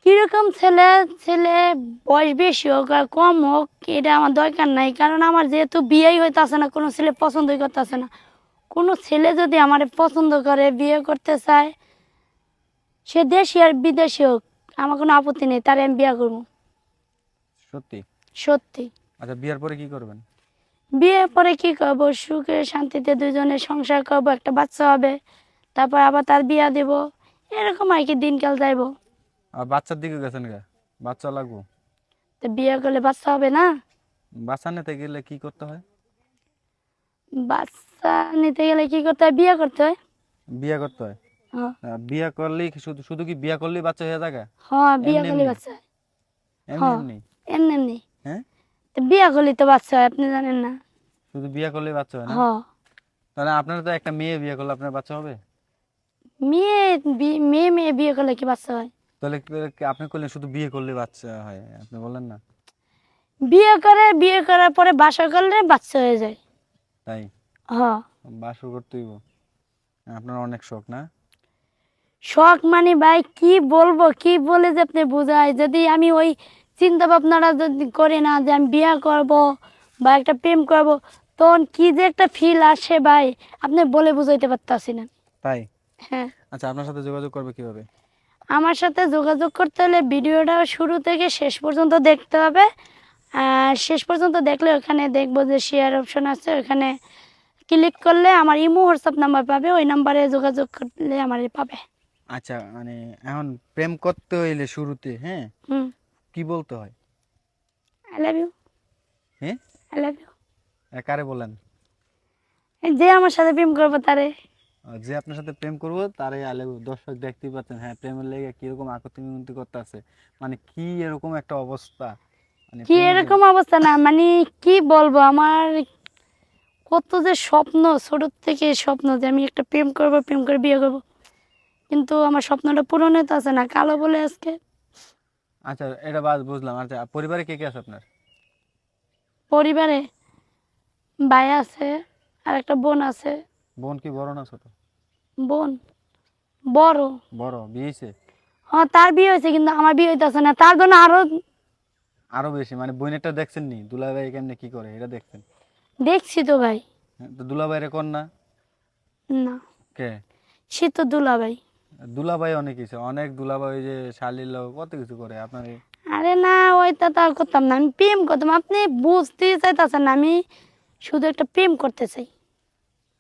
কিরকম ছেলে ছেলে বয়স বেশি হোক আর কম হোক এটা আমার দরকার নাই, কারণ আমার যেহেতু বিয়েই হইতেছে না, কোনো ছেলে পছন্দই করতেছে না। কোনো ছেলে যদি আমার পছন্দ করে বিয়ে করতে চায়, সে দেশি আর বিদেশি হোক, আমার কোনো আপত্তি নেই, তারে আমি বিয়ে করবো। সত্যি? সত্যি। আচ্ছা, বিয়ের পরে কি করবেন? বিয়ের পরে কি করবো, সুখে শান্তিতে দুজনে সংসার করবো, একটা বাচ্চা হবে, তারপর আবার তার বিয়া দেব, এরকম আর কি দিনকাল যাইবো। আর বাচ্চার দিকে গেছেন গা? বাচ্চা লাগবো? তো বিয়ে করলে বাচ্চা হবে না? বাচ্চা নিতে গেলে কি করতে হয়? বাচ্চা নিতে গেলে কি করতে হয়? বিয়ে করতে হয়। বিয়ে করতে হয়? হ্যাঁ। বিয়ে করলেই শুধু শুধু কি বিয়ে করলেই বাচ্চা হয়ে যায়? হ্যাঁ, বিয়ে এমনি করলে এমনি? বাচ্চা হয়। এমনি হ্যাঁ, এমনি? এমনি এমনি। হ্যাঁ? তো বিয়ে করলে তো বাচ্চা হয়, আপনি জানেন না? শুধু বিয়ে করলেই বাচ্চা হয় না? হ্যাঁ। তাহলে আপনার তো একটা মেয়ে বিয়ে করলে আপনার বাচ্চা হবে? মেয়ে মেয়ে মেয়ে বিয়ে করলে কি বাচ্চা হয়? তাহলে আপনি করলেন শুধু বিয়ে করলে বাচ্চা হয়, আপনি বললেন না? বিয়ে করার পরে বাসা করলে বাচ্চা হয়ে যায়। তাই? হ্যাঁ। বাসর করতেই আপনার অনেক শখ না? শখ মানে ভাই কি বলবো, কি বলে যে আপনি বোঝাই, যদি আমি ওই চিন্তা ভাবনাটা যদি করি না যে আমি বিয়ে করব বা একটা প্রেম করব, তখন কি যে একটা ফিল আসে ভাই, আপনি বলে বুঝাইতে পারতাছি না। তাই? হ্যাঁ। আচ্ছা, আপনার সাথে যোগাযোগ করবে কিভাবে? আমার সাথে যোগাযোগ করতে হলে ভিডিওটা শুরু থেকে শেষ পর্যন্ত দেখতে হবে। আর শেষ পর্যন্ত দেখলে ওখানে দেখবো যে শেয়ার অপশন আছে, ওখানে ক্লিক করলে আমার ইমো হোয়াটসঅ্যাপ নাম্বার পাবে, ওই নাম্বারে যোগাযোগ করলে আমার পাবে। আচ্ছা, মানে এখন প্রেম করতে হইলে শুরুতে, হ্যাঁ, হুম। কি বলতে হয়? I love you. হ্যাঁ? I love you. কারে বলেন? যে আমার সাথে প্রেম করবো তারে। যে আপনার সাথে প্রেম করবো তারে আলে দর্শক দেখতেই পাচ্ছেন, হ্যাঁ, প্রেমের লেগে কিরকম আকর্ষণ মিনতি করতে আছে, মানে কি এরকম একটা অবস্থা, মানে কি প্রেমের লেগে। এরকম অবস্থা না, মানে কি বলবো, আমার কত যে স্বপ্ন, ছোট থেকে স্বপ্ন যে আমি একটা প্রেম করব, প্রেম করে বিয়ে করব, কিন্তু আমার স্বপ্নটা পূরণ হতে আছে না, কালো বলে আজকে। আচ্ছা, এটা বাদ বুঝলাম। আচ্ছা, পরিবারে কে কে আছে আপনার? পরিবারে ভাই আছে আর একটা বোন আছে। বোন কি বড় না ছোট? বোন বড়। বড়, বিয়ে হয়েছে? হ্যাঁ, তার বিয়ে হয়েছে, কিন্তু আমার বিয়ে হইতেছে না, তার জন্য আরো। আরো বেশি? মানে বোনেরটা দেখছেন নি দুলাভাই কেমনে কি করে এটা দেখছেন? দেখছি তো ভাই। হ্যাঁ, তো দুলাভাইরে কোন না? না, কে? সে তো দুলাভাই। দুলাভাই অনেক কিছু, অনেক দুলাভাই, ওই যে শালীর লোক কত কিছু করে আপনার আরে না, ওইটা তো আর করতাম না, আমি প্রেম করতাম, আপনি বুঝতে চাইতেছেন না, আমি শুধু একটা প্রেম করতে চাই।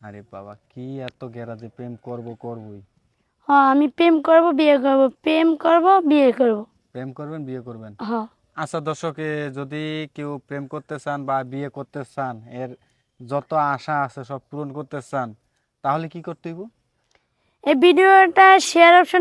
আরে বাবা, কি এত গেরা যে প্রেম করবই? হ্যাঁ, আমি প্রেম করব, বিয়ে করব, প্রেম করব, বিয়ে করব। প্রেম করবেন, বিয়ে করবেন? হ্যাঁ। আচ্ছা দর্শকে, যদি কেউ প্রেম করতে চান বা বিয়ে করতে চান, এর যত আশা আছে সব পূরণ করতে চান, তাহলে কি করতে হইব? এই ভিডিওটা শেয়ার অপশন